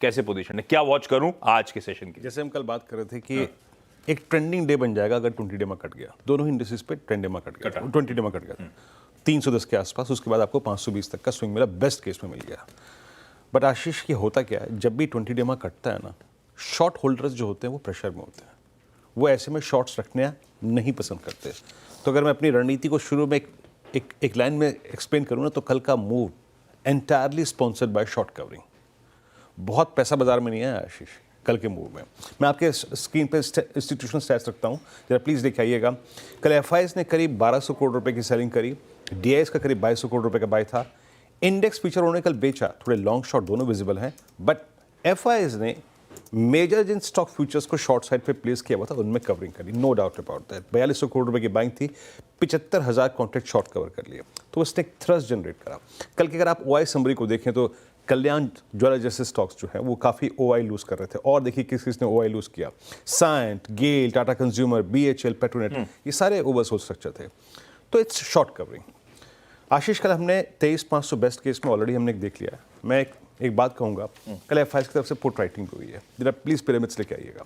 कैसे पोजीशन है, क्या वॉच करूं आज के सेशन की? जैसे हम कल बात कर रहे थे कि एक ट्रेंडिंग डे बन जाएगा अगर 20 डे में कट गया, दोनों ही इंडिसेस पे ट्रेंड डे में कट गया, 20 डे में कट गया 310 के आसपास, उसके बाद आपको 520 तक का स्विंग मिला, बेस्ट केस में मिल गया। बट आशीष की होता क्या है, जब भी 20 डे में कटता है ना, शॉर्ट होल्डर्स जो होते हैं वो प्रेशर में होते हैं, वो ऐसे में शॉर्ट्स रखने नहीं पसंद करते। तो अगर मैं अपनी रणनीति को शुरू में एक लाइन में एक्सप्लेन करूँ ना, तो कल का move entirely sponsored by short covering. बहुत पैसा बाजार में नहीं है आशीष कल के मूव में। मैं आपके स्क्रीन पे इंस्टीट्यूशनल स्टैट्स रखता हूँ, जरा प्लीज़ देखिए आइएगा। कल एफआईएस ने करीब 1200 करोड़ रुपए की सेलिंग करी, डीआईएस का करीब 2200 करोड़ रुपए का बाय था। इंडेक्स फीचर उन्होंने कल बेचा, थोड़े लॉन्ग शॉर्ट दोनों विजिबल हैं, बट एफआईएस ने मेजर जिन स्टॉक फ्यूचर्स को शॉर्ट साइड पे प्लेस किया हुआ था उनमें कवरिंग करी, no doubt about that. 4200 crore रुपए की बाइंग थी, 75,000 कॉन्ट्रैक्ट शॉर्ट कवर कर लिए, तो उसने एक थ्रस्ट जनरेट करा। कल की अगर आप ओआई समरी को देखें तो कल्याण ज्वेलर जैसे स्टॉक्स जो हैं वो काफ़ी ओआई लूज कर रहे थे, और देखिए किस किसने ओआई लूज किया, साइंट, गेल, टाटा कंज्यूमर, बीएचएल, पेट्रोनेट, ये सारे ओवरसोल्ड स्ट्रक्चर थे। तो इट्स शॉर्ट कवरिंग। आशीष कल हमने 23,500 बेस्ट केस में ऑलरेडी हमने देख लिया है। मैं एक बात कहूँगा, कल एफआईएस की तरफ से पुट राइटिंग हुई है, जरा प्लीज़ पिरामिड्स लेके आइएगा।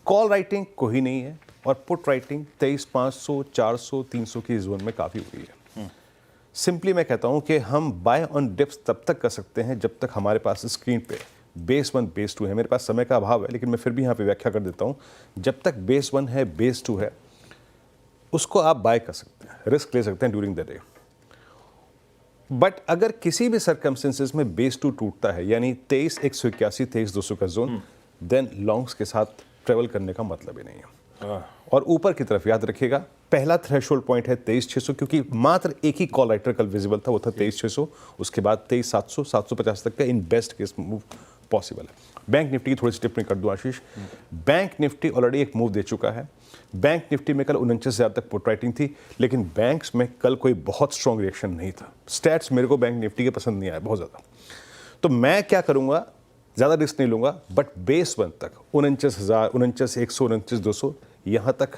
कॉल राइटिंग कोई नहीं है, और पुट राइटिंग 23,500, 400, 300 की जोन में काफ़ी हुई है। सिंपली मैं कहता हूं कि हम बाय ऑन डिप्स तब तक कर सकते हैं जब तक हमारे पास स्क्रीन पे बेस 1 बेस 2 है। मेरे पास समय का अभाव है, लेकिन मैं फिर भी यहां पे व्याख्या कर देता हूं। जब तक बेस 1 है, बेस 2 है, उसको आप बाय कर सकते हैं, रिस्क ले सकते हैं ड्यूरिंग द डे। बट अगर किसी भी सर्कमस्टेंसेस में बेस 2 टूटता है, यानी 23,181, 23,200 का जोन, देन लॉन्ग्स के साथ ट्रेवल करने का मतलब ही नहीं है। और ऊपर की तरफ याद रखिएगा, पहला थ्रेशोल्ड पॉइंट है 23,600, क्योंकि मात्र एक ही कॉल राइटर कल विजिबल था, वो था 23,600। उसके बाद 23,700, 750 तक का in best case move possible है। बैंक निफ्टी की थोड़ी सी टिप्पणी कर दूं आशीष, बैंक निफ्टी ऑलरेडी एक मूव दे चुका है। बैंक निफ्टी में कल 49,000 तक पुट राइटिंग थी, लेकिन बैंक्स में कल कोई बहुत स्ट्रॉन्ग रिएक्शन नहीं था। स्टैट्स मेरे को बैंक निफ्टी के पसंद नहीं आया बहुत ज़्यादा। तो मैं क्या करूँगा, ज़्यादा रिस्क नहीं लूँगा, बट बेस 1 तक 49,000, 49,100, 49,200 यहाँ तक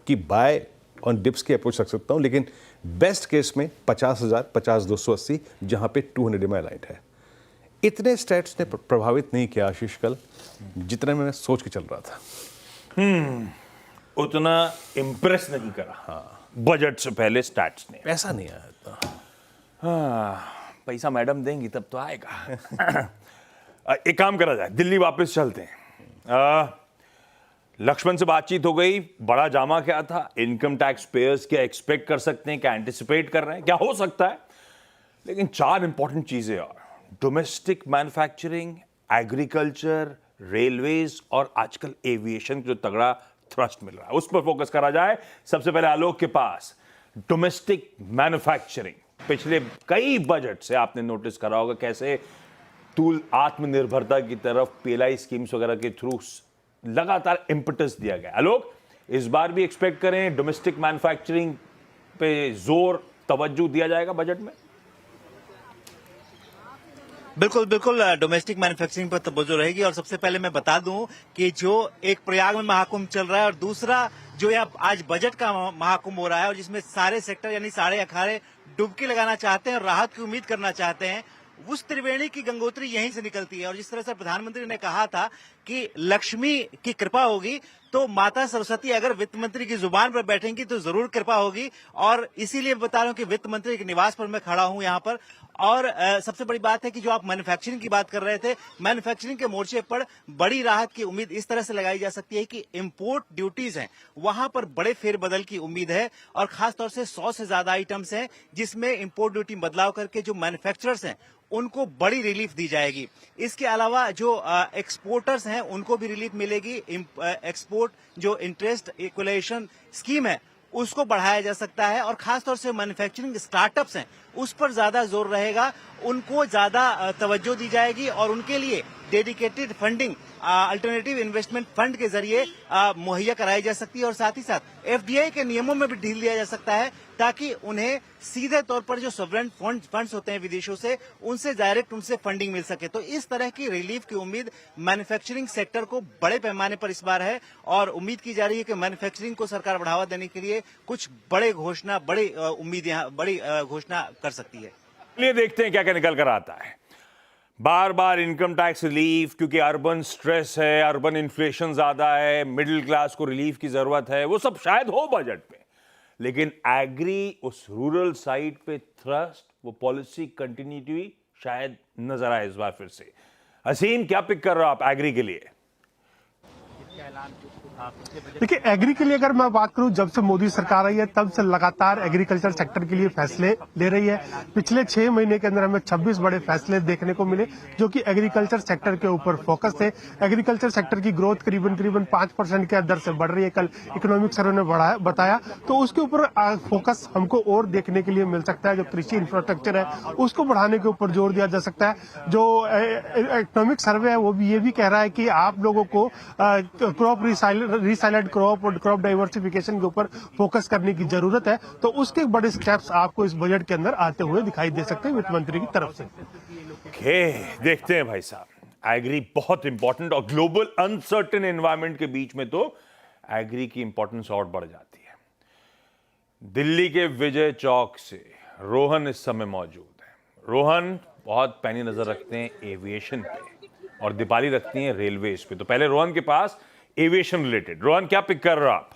की बाय ऑन डिप्स की अप्रोच रख सकता हूँ। लेकिन बेस्ट केस में 50,000, 50,280, जहाँ पे 200 में अलाइंड है। इतने स्टैट्स ने प्रभावित नहीं किया आशीष कल, जितना मैं सोच के चल रहा था। उतना इम्प्रेस नहीं करा। हाँ, बजट से पहले स्टैट्स ने। पैसा नहीं आया इतना। हाँ, पैसा मैडम देंगी तब तो आएगा। एक काम करा जाए, दिल्ली वापस चलते हैं। लक्ष्मण से बातचीत हो गई, बड़ा जामा क्या था, इनकम टैक्स पेयर्स क्या एक्सपेक्ट कर सकते हैं, क्या एंटिसिपेट कर रहे हैं, क्या हो सकता है। लेकिन 4 इंपॉर्टेंट चीजें और, डोमेस्टिक मैन्युफैक्चरिंग, एग्रीकल्चर, रेलवेज और आजकल एविएशन जो तगड़ा थ्रस्ट मिल रहा है, उस पर फोकस करा जाए। सबसे पहले आलोक के पास डोमेस्टिक मैन्युफैक्चरिंग। पिछले कई बजट से आपने नोटिस करा होगा कैसे टूल आत्मनिर्भरता की तरफ पीएलआई स्कीम्स वगैरह के थ्रू लगातार इंपटस दिया गया। आलोक, इस बार भी एक्सपेक्ट करें डोमेस्टिक मैन्युफैक्चरिंग पे जोर तवज्जो दिया जाएगा बजट में? बिल्कुल बिल्कुल, डोमेस्टिक मैन्युफैक्चरिंग पर तवज्जो रहेगी। और सबसे पहले मैं बता दूं कि जो एक प्रयाग में महाकुंभ चल रहा है, और दूसरा जो आज बजट का महाकुंभ हो रहा है, और जिसमें सारे सेक्टर यानी सारे अखाड़े डुबकी लगाना चाहते हैं और राहत की उम्मीद करना चाहते हैं, उस त्रिवेणी की गंगोत्री यहीं से निकलती है। और जिस तरह से प्रधानमंत्री ने कहा था कि लक्ष्मी की कृपा होगी, तो माता सरस्वती अगर वित्त मंत्री की जुबान पर बैठेंगी तो जरूर कृपा होगी। और इसीलिए बता रहा हूं कि वित्त मंत्री के निवास पर मैं खड़ा हूं यहां पर। और सबसे बड़ी बात है कि जो आप मैन्युफैक्चरिंग की बात कर रहे थे, मैन्युफैक्चरिंग के मोर्चे पर बड़ी राहत की उम्मीद इस तरह से लगाई जा सकती है कि इंपोर्ट ड्यूटीज हैं, वहां पर बड़े फेरबदल की उम्मीद है। और खासतौर से 100 से ज्यादा आइटम्स हैं जिसमें इंपोर्ट ड्यूटी बदलाव करके जो मैन्युफैक्चरर्स हैं उनको बड़ी रिलीफ दी जाएगी। इसके अलावा जो एक्सपोर्टर्स हैं उनको भी रिलीफ मिलेगी। एक्सपोर्ट जो इंटरेस्ट इक्वलाइजेशन स्कीम है उसको बढ़ाया जा सकता है। और खासतौर से मैन्युफैक्चरिंग स्टार्टअप्स हैं उस पर ज्यादा जोर रहेगा, उनको ज्यादा तवज्जो दी जाएगी। और उनके लिए dedicated funding alternative investment fund के जरिए मुहैया कराई जा सकती है। और साथ ही साथ एफडीआई के नियमों में भी ढील दिया जा सकता है, ताकि उन्हें सीधे तौर पर जो सॉवरेन फंड्स होते हैं विदेशों से, उनसे डायरेक्ट उनसे फंडिंग मिल सके। तो इस तरह की रिलीफ की उम्मीद मैन्युफैक्चरिंग सेक्टर को बड़े पैमाने पर इस बार है। और उम्मीद की जा रही है कि मैन्युफैक्चरिंग को सरकार बढ़ावा देने के लिए कुछ बड़ी घोषणा कर सकती है। चलिए देखते हैं क्या क्या निकल कर आता है। बार बार इनकम टैक्स रिलीफ, क्योंकि अर्बन स्ट्रेस है, अर्बन इन्फ्लेशन ज्यादा है, मिडिल क्लास को रिलीफ की जरूरत है, वो सब शायद हो बजट में, लेकिन एग्री उस रूरल साइड पे थ्रस्ट, वो पॉलिसी कंटिन्यूटी शायद नजर आए इस बार फिर से। असीम, क्या पिक कर रहे हो आप एग्री के लिए? देखिए, एग्री के लिए अगर मैं बात करूं, जब से मोदी सरकार आई है तब से लगातार एग्रीकल्चर सेक्टर के लिए फैसले ले रही है। पिछले 6 महीने के अंदर हमें 26 बड़े फैसले देखने को मिले जो कि एग्रीकल्चर सेक्टर के ऊपर फोकस थे। एग्रीकल्चर सेक्टर की ग्रोथ करीबन 5% के दर से बढ़ रही है, कल इकोनॉमिक सर्वे ने बताया, तो उसके ऊपर फोकस हमको और देखने के लिए मिल सकता है। जो कृषि इंफ्रास्ट्रक्चर है उसको बढ़ाने के ऊपर जोर दिया जा सकता है। जो इकोनॉमिक सर्वे है वो भी ये भी कह रहा है कि आप लोगों को क्रॉप रिसाइलेंट क्रॉप और क्रॉप डाइवर्सिफिकेशन के ऊपर फोकस करने की जरूरत है, तो उसके बड़े स्टेप्स आपको इस बजट के अंदर आते हुए दिखाई दे सकते हैं वित्त मंत्री की तरफ से। देखते हैं भाई साहब, एग्री बहुत इंपॉर्टेंट, और ग्लोबल अनसर्टेन एनवायरनमेंट के बीच में तो एग्री की इंपॉर्टेंस और बढ़ जाती है। दिल्ली के विजय चौक से रोहन इस समय मौजूद है। रोहन बहुत पैनी नजर रखते हैं एविएशन पे और दीपाली रखती हैं रेलवेज पे, तो पहले रोहन के पास एविएशन रिलेटेड। रोहन, क्या पिक कर रहे हो आप?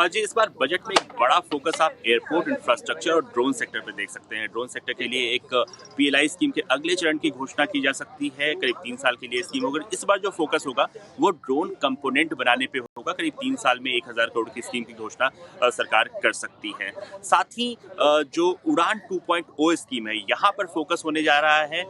जी, इस बार बजट में एक बड़ा फोकस आप एयरपोर्ट इंफ्रास्ट्रक्चर और ड्रोन सेक्टर पे देख सकते हैं। ड्रोन सेक्टर के लिए एक पीएलआई स्कीम के अगले चरण की घोषणा की जा सकती है। करीब 3 साल के लिए स्कीम होगा। इस बार जो फोकस होगा वो ड्रोन कंपोनेंट बनाने पे होगा। करीब 3 साल में 1000 करोड़ की स्कीम की घोषणा सरकार कर सकती है। साथ ही जो उड़ान 2.0 स्कीम है, यहाँ पर फोकस होने जा रहा है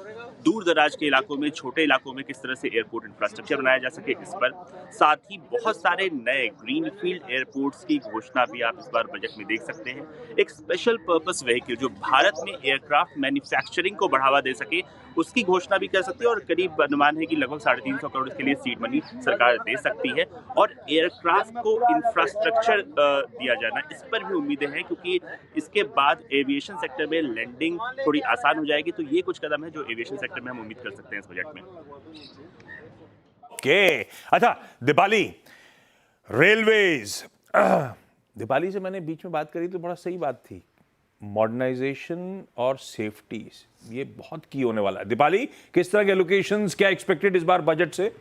दूर दराज के इलाकों में, छोटे इलाकों में किस तरह से एयरपोर्ट इंफ्रास्ट्रक्चर बनाया जा सके, इस पर। साथ ही बहुत सारे नए ग्रीनफील्ड एयरपोर्ट्स की घोषणा भी आप इस बार बजट में देख सकते हैं। एक स्पेशल पर्पस व्हीकल जो भारत में एयरक्राफ्ट मैन्युफैक्चरिंग को बढ़ावा दे सके, उसकी घोषणा भी कर सकती है। और करीब अनुमान है कि लगभग 350 करोड़ के लिए सीड मनी सरकार दे सकती है। और एयरक्राफ्ट को इंफ्रास्ट्रक्चर दिया जाना, इस पर भी उम्मीदें हैं, क्योंकि इसके बाद एविएशन सेक्टर में लैंडिंग थोड़ी आसान हो जाएगी। तो ये कुछ कदम है जो एविएशन सेक्टर में हम उम्मीद कर सकते हैं इस बजट में। अच्छा दीपाली, रेलवेज, दीपाली से मैंने बीच में बात करी तो बड़ा सही बात थी, मॉडर्नाइजेशन और सेफ्टी, ये बहुत की होने वाला है। दीपाली, किस तरह के एलोकेशंस क्या एक्सपेक्टेड इस बार बजट से?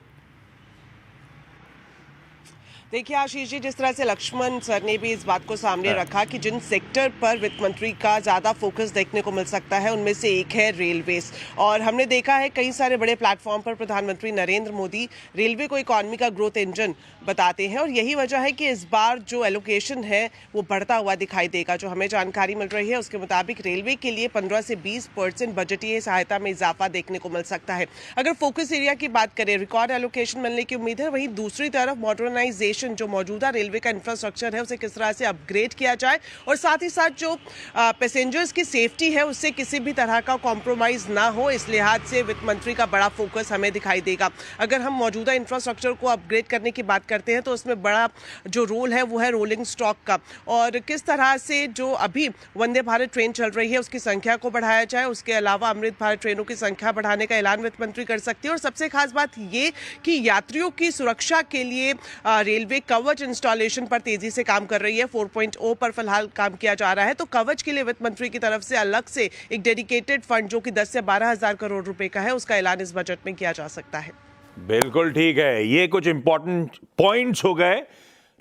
देखिए आशीष जी, जिस तरह से लक्ष्मण सर ने भी इस बात को सामने रखा कि जिन सेक्टर पर वित्त मंत्री का ज़्यादा फोकस देखने को मिल सकता है उनमें से एक है रेलवेज। और हमने देखा है कई सारे बड़े प्लेटफॉर्म पर प्रधानमंत्री नरेंद्र मोदी रेलवे को इकॉनमी का ग्रोथ इंजन बताते हैं, और यही वजह है कि इस बार जो एलोकेशन है वो बढ़ता हुआ दिखाई देगा। जो हमें जानकारी मिल रही है उसके मुताबिक रेलवे के लिए 15 से 20% बजटीय सहायता में इजाफा देखने को मिल सकता है। अगर फोकस एरिया की बात करें, रिकॉर्ड एलोकेशन मिलने की उम्मीद है। वहीं दूसरी तरफ मॉडर्नाइजेशन, जो मौजूदा रेलवे का इंफ्रास्ट्रक्चर है उसे किस तरह से अपग्रेड किया जाए, और साथ ही साथ जो पैसेंजर्स की सेफ्टी है उससे किसी भी तरह का कॉम्प्रोमाइज ना हो, इस लिहाज से वित्त मंत्री का बड़ा फोकस हमें दिखाई देगा। अगर हम मौजूदा इंफ्रास्ट्रक्चर को अपग्रेड करने की बात करते हैं तो उसमें बड़ा जो रोल है वो है रोलिंग स्टॉक का, और किस तरह से जो अभी वंदे भारत ट्रेन चल रही है उसकी संख्या को बढ़ाया जाए। उसके अलावा अमृत भारत ट्रेनों की संख्या बढ़ाने का ऐलान वित्त मंत्री कर सकती है। और सबसे खास बात ये कि यात्रियों की सुरक्षा के लिए रेलवे कवच इंस्टॉलेशन पर तेजी से काम कर रही है। 4.0 पर फिलहाल काम किया जा रहा है। तो कवच के लिए वित्त मंत्री की तरफ से अलग से एक डेडिकेटेड फंड जो कि 10 से 12,000 करोड़ रुपए का है, उसका ऐलान इस बजट में किया जा सकता है। बिल्कुल ठीक है, ये कुछ इंपॉर्टेंट पॉइंट्स हो गए।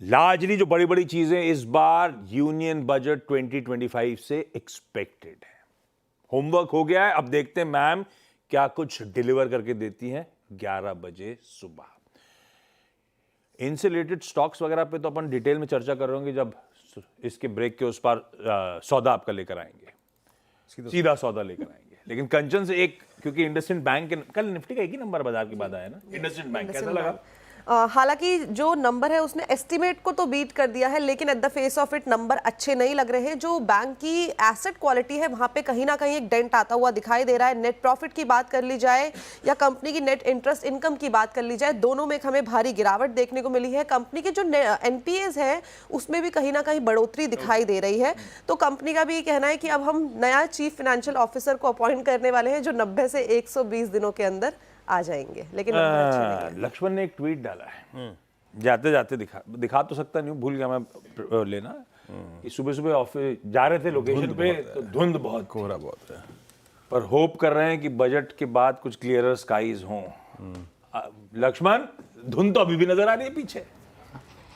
लार्जली जो बड़ी बड़ी चीजें इस बार यूनियन बजट 2025 से एक्सपेक्टेड है। होमवर्क हो गया है, अब देखते हैं मैम क्या कुछ डिलीवर करके देती हैं 11 बजे सुबह। इनसे रिलेटेड स्टॉक्स वगैरह पे तो अपन डिटेल में चर्चा कर रहे होंगे जब इसके ब्रेक के उस पर सौदा आपका लेकर आएंगे, सीधा सौदा लेकर आएंगे। लेकिन कंचन से एक, क्योंकि इंडसइंड बैंक के कल निफ्टी का एक ही नंबर बाजार के बाद आया ना, इंडसइंड बैंक कैसा लगा? हालांकि जो नंबर है उसने एस्टिमेट को तो बीट कर दिया है, लेकिन at the face of it number अच्छे नहीं लग रहे हैं। जो बैंक की एसेट क्वालिटी है वहां पे कहीं ना कहीं एक डेंट आता हुआ दिखाई दे रहा है। नेट प्रॉफिट की बात कर ली जाए या कंपनी की नेट इंटरेस्ट इनकम की बात कर ली जाए, दोनों में हमें भारी गिरावट देखने को मिली है। कंपनी के जो एनपीएस है उसमें भी कहीं ना कहीं बढ़ोतरी दिखाई दे रही है। तो कंपनी का भी कहना है कि अब हम नया चीफ फाइनेंशियल ऑफिसर को अपॉइंट करने वाले हैं जो 90 से 120 दिनों के अंदर आ जाएंगे। लेकिन लक्ष्मण ने एक ट्वीट डाला है, जाते जाते दिखा तो सकता नहीं, भूल गया मैं लेना, कि सुबह सुबह ऑफिस जा रहे थे लोकेशन पे तो धुंध बहुत, कोहरा बहुत है। पर होप कर रहे हैं कि बजट के बाद कुछ क्लियरर स्काईज हों। लक्ष्मण, धुंध तो अभी भी नजर आ रही है पीछे।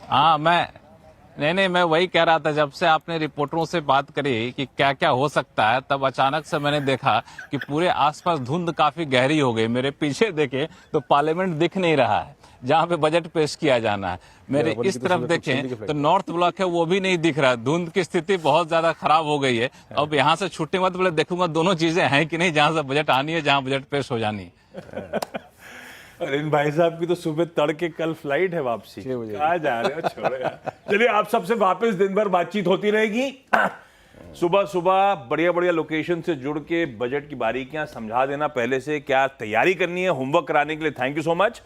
हाँ, मैं वही कह रहा था, जब से आपने रिपोर्टरों से बात करी कि क्या क्या हो सकता है, तब अचानक से मैंने देखा कि पूरे आसपास धुंध काफी गहरी हो गई। मेरे पीछे देखे तो पार्लियामेंट दिख नहीं रहा है जहाँ पे बजट पेश किया जाना है। मेरे इस तरफ देखें तो नॉर्थ ब्लॉक है, वो भी नहीं दिख रहा। धुंध की स्थिति बहुत ज्यादा खराब हो गई है। अब यहाँ से छूटने के बाद पहले देखूंगा दोनों चीजें हैं कि नहीं, जहाँ से बजट आनी है, जहाँ बजट पेश हो जानी है। और इन भाई साहब की तो सुबह तड़के कल फ्लाइट है वापसी। कहाँ जा रहे हो, छोड़ो यार। चलिए, आप सबसे वापस दिन भर बातचीत होती रहेगी। सुबह सुबह बढ़िया बढ़िया लोकेशन से जुड़ के बजट की बारीकियां समझा देना, पहले से क्या तैयारी करनी है, होमवर्क कराने के लिए थैंक यू सो मच।